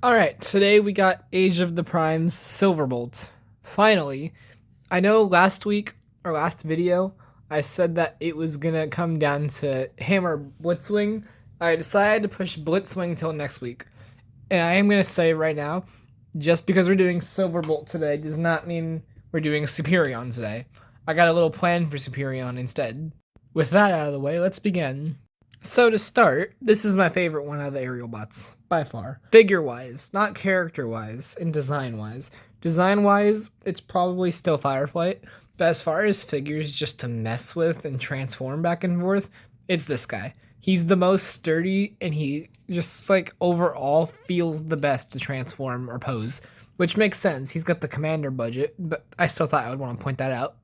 Alright, today we got Age of the Primes Silverbolt. Finally. I know last week, or last video, I said that it was gonna come down to Hammer Blitzwing. I decided to push Blitzwing till next week. And I am gonna say right now, just because we're doing Silverbolt today does not mean we're doing Superion today. I got a little plan for Superion instead. With that out of the way, let's begin. So to start, this is my favorite one out of the aerial bots, by far. Figure-wise, not character-wise, and design-wise. Design-wise, it's probably still Fireflight, but as far as figures just to mess with and transform back and forth, it's this guy. He's the most sturdy, and he just, overall feels the best to transform or pose, which makes sense. He's got the commander budget, but I still thought I would want to point that out.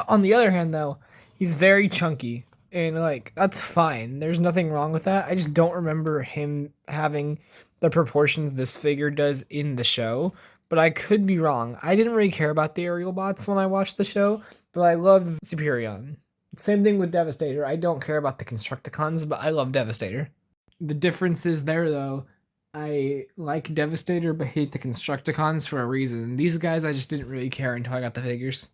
On the other hand, though, he's very chunky. And, that's fine. There's nothing wrong with that. I just don't remember him having the proportions this figure does in the show. But I could be wrong. I didn't really care about the aerial bots when I watched the show. But I love Superion. Same thing with Devastator. I don't care about the Constructicons, but I love Devastator. The difference is there, though. I like Devastator, but hate the Constructicons for a reason. These guys, I just didn't really care until I got the figures.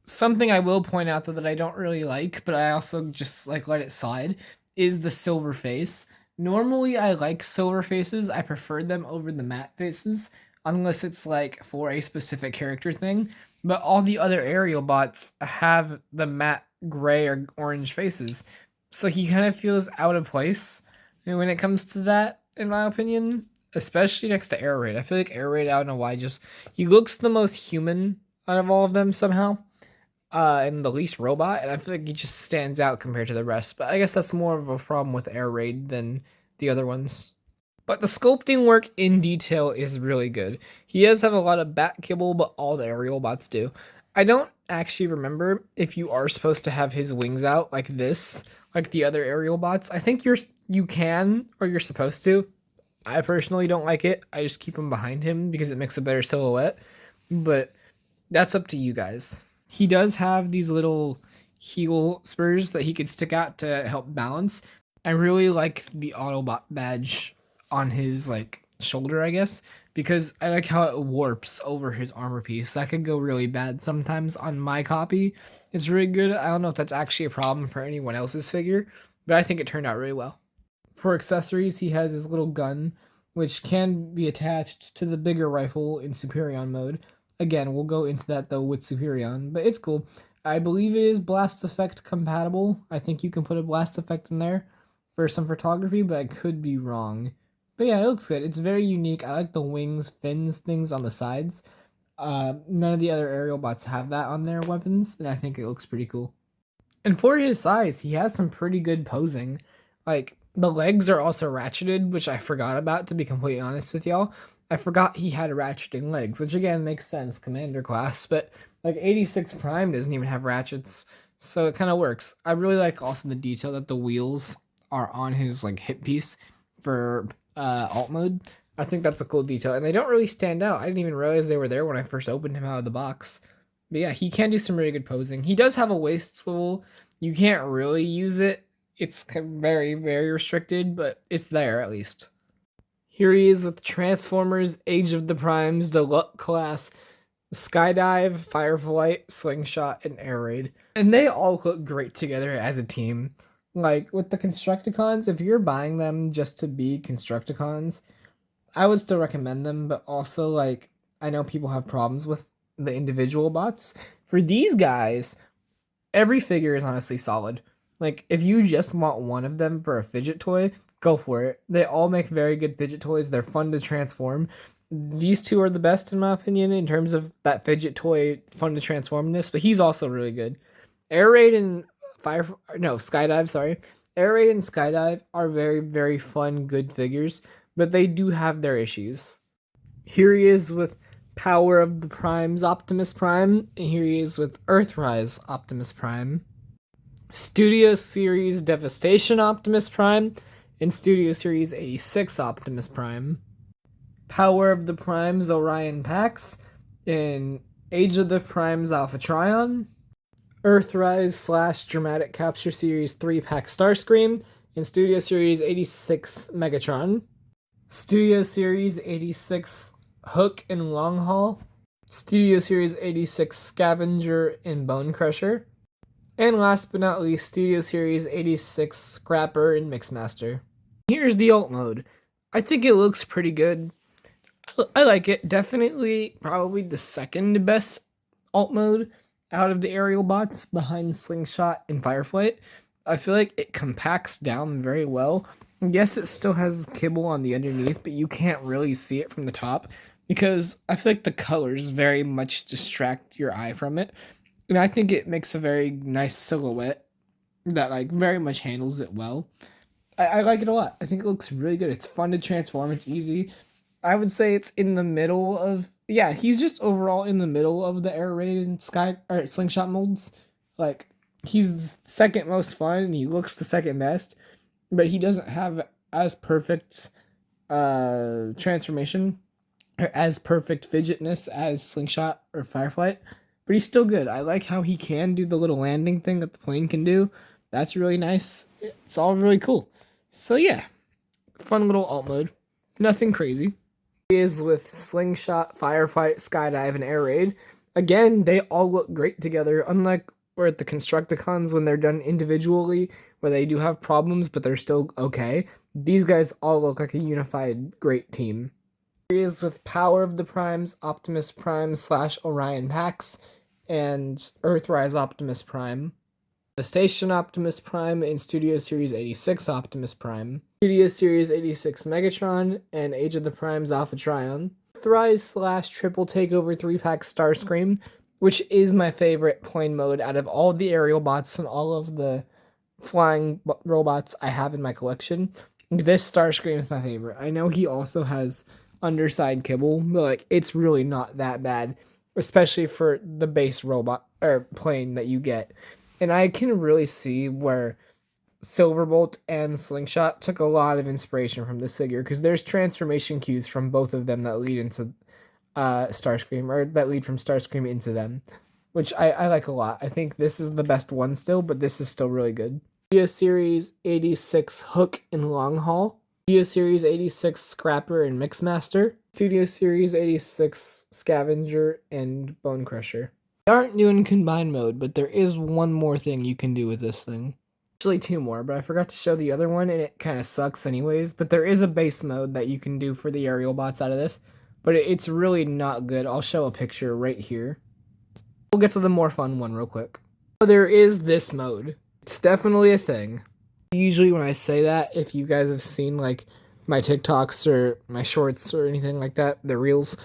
Something I will point out, though, that I don't really like, but I also just, let it slide, is the silver face. Normally, I like silver faces. I prefer them over the matte faces, unless it's, for a specific character thing. But all the other aerial bots have the matte gray or orange faces. So he kind of feels out of place when it comes to that, in my opinion. Especially next to Air Raid. I feel like Air Raid, I don't know why, he looks the most human out of all of them somehow. And the least robot, and I feel like he just stands out compared to the rest. But I guess that's more of a problem with Air Raid than the other ones. But the sculpting work in detail is really good. He does have a lot of bat kibble, but all the aerial bots do. I don't actually remember if you are supposed to have his wings out like this, like the other aerial bots. I think you can, or you're supposed to. I personally don't like it. I just keep them behind him because it makes a better silhouette. But that's up to you guys. He does have these little heel spurs that he could stick out to help balance. I really like the Autobot badge on his shoulder, I guess, because I like how it warps over his armor piece. That could go really bad sometimes on my copy. It's really good. I don't know if that's actually a problem for anyone else's figure, but I think it turned out really well. For accessories, he has his little gun, which can be attached to the bigger rifle in Superion mode. Again, we'll go into that, though, with Superion, but it's cool. I believe it is blast effect compatible. I think you can put a blast effect in there for some photography, but I could be wrong. But yeah, it looks good. It's very unique. I like the wings, fins, things on the sides. None of the other aerial bots have that on their weapons, and I think it looks pretty cool. And for his size, he has some pretty good posing. The legs are also ratcheted, which I forgot about, to be completely honest with y'all. I forgot he had ratcheting legs, which again makes sense, commander class, but 86 Prime doesn't even have ratchets, so it kind of works. I really like also the detail that the wheels are on his hip piece for alt mode. I think that's a cool detail, and they don't really stand out. I didn't even realize they were there when I first opened him out of the box. But yeah, he can do some really good posing. He does have a waist swivel. You can't really use it. It's very, very restricted, but it's there at least. Here he is with Transformers Age of the Primes Deluxe Class, Skydive, Fireflight, Slingshot, and Air Raid. And they all look great together as a team. With the Constructicons, if you're buying them just to be Constructicons, I would still recommend them, but also, I know people have problems with the individual bots. For these guys, every figure is honestly solid. If you just want one of them for a fidget toy, go for it. They all make very good fidget toys. They're fun to transform. These two are the best, in my opinion, in terms of that fidget toy fun to transformness, but he's also really good. Air Raid and Skydive, Air Raid and Skydive are very, very fun, good figures, but they do have their issues. Here he is with Power of the Primes Optimus Prime, and here he is with Earthrise Optimus Prime, Studio Series Devastation Optimus Prime, and Studio Series 86 Optimus Prime, Power of the Primes Orion Pax, and Age of the Primes Alpha Trion, Earthrise / Dramatic Capture Series 3 Pack Starscream, and Studio Series 86 Megatron, Studio Series 86 Hook and Long Haul, Studio Series 86 Scavenger and Bone Crusher, and last but not least, Studio Series 86 Scrapper and Mixmaster. Here's the alt mode. I think it looks pretty good. I like it. Definitely probably the second best alt mode out of the aerial bots behind Slingshot and Fireflight. I feel like it compacts down very well. Yes, it still has kibble on the underneath, but you can't really see it from the top because I feel like the colors very much distract your eye from it. And I think it makes a very nice silhouette that like very much handles it well. I like it a lot. I think it looks really good. It's fun to transform. It's easy. I would say it's in the middle of, yeah, he's just overall in the middle of the air raid and sky or slingshot molds. Like he's the second most fun and he looks the second best, but he doesn't have as perfect transformation or as perfect fidgetness as Slingshot or Fireflight, but he's still good. I like how he can do the little landing thing that the plane can do. That's really nice. It's all really cool. So yeah, fun little alt mode. Nothing crazy. Is with Slingshot, Firefight, Skydive, and Air Raid. Again, they all look great together, unlike where at the Constructicons when they're done individually, where they do have problems, but they're still okay. These guys all look like a unified great team. Is with Power of the Primes, Optimus Prime / Orion Pax, and Earthrise Optimus Prime. The Station Optimus Prime and Studio Series 86 Optimus Prime. Studio Series 86 Megatron and Age of the Primes Alpha Trion. Thrice / Triple Takeover 3-pack Starscream, which is my favorite plane mode out of all the aerial bots and all of the flying robots I have in my collection. This Starscream is my favorite. I know he also has underside kibble, but like it's really not that bad, especially for the base robot or plane that you get. And I can really see where Silverbolt and Slingshot took a lot of inspiration from this figure because there's transformation cues from both of them that lead into Starscream, or that lead from Starscream into them, which I like a lot. I think this is the best one still, but this is still really good. Studio Series 86 Hook and Long Haul. Studio Series 86 Scrapper and Mixmaster. Studio Series 86 Scavenger and Bone Crusher. They aren't doing combined mode, but there is one more thing you can do with this thing. Actually two more, but I forgot to show the other one and it kind of sucks anyways, but there is a base mode that you can do for the aerial bots out of this, but it's really not good. I'll show a picture right here. We'll get to the more fun one real quick. So there is this mode. It's definitely a thing. Usually when I say that, if you guys have seen like my TikToks or my shorts or anything like that, the reels,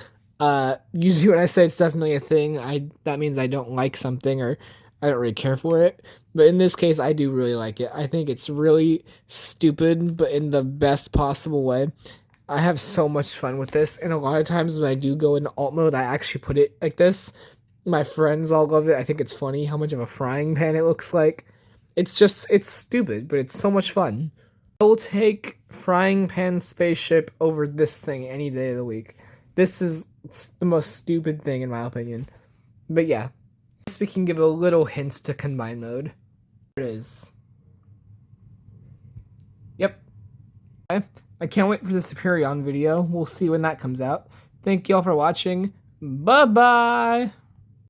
usually when I say it's definitely a thing, that means I don't like something or I don't really care for it. But in this case, I do really like it. I think it's really stupid, but in the best possible way. I have so much fun with this, and a lot of times when I do go into alt mode, I actually put it like this. My friends all love it. I think it's funny how much of a frying pan it looks like. It's stupid, but it's so much fun. I will take Frying Pan Spaceship over this thing any day of the week. This is the most stupid thing in my opinion. But yeah, I guess we can give a little hints to combine mode. There it is. Yep. Okay. I can't wait for the Superion video. We'll see when that comes out. Thank y'all for watching. Bye-bye!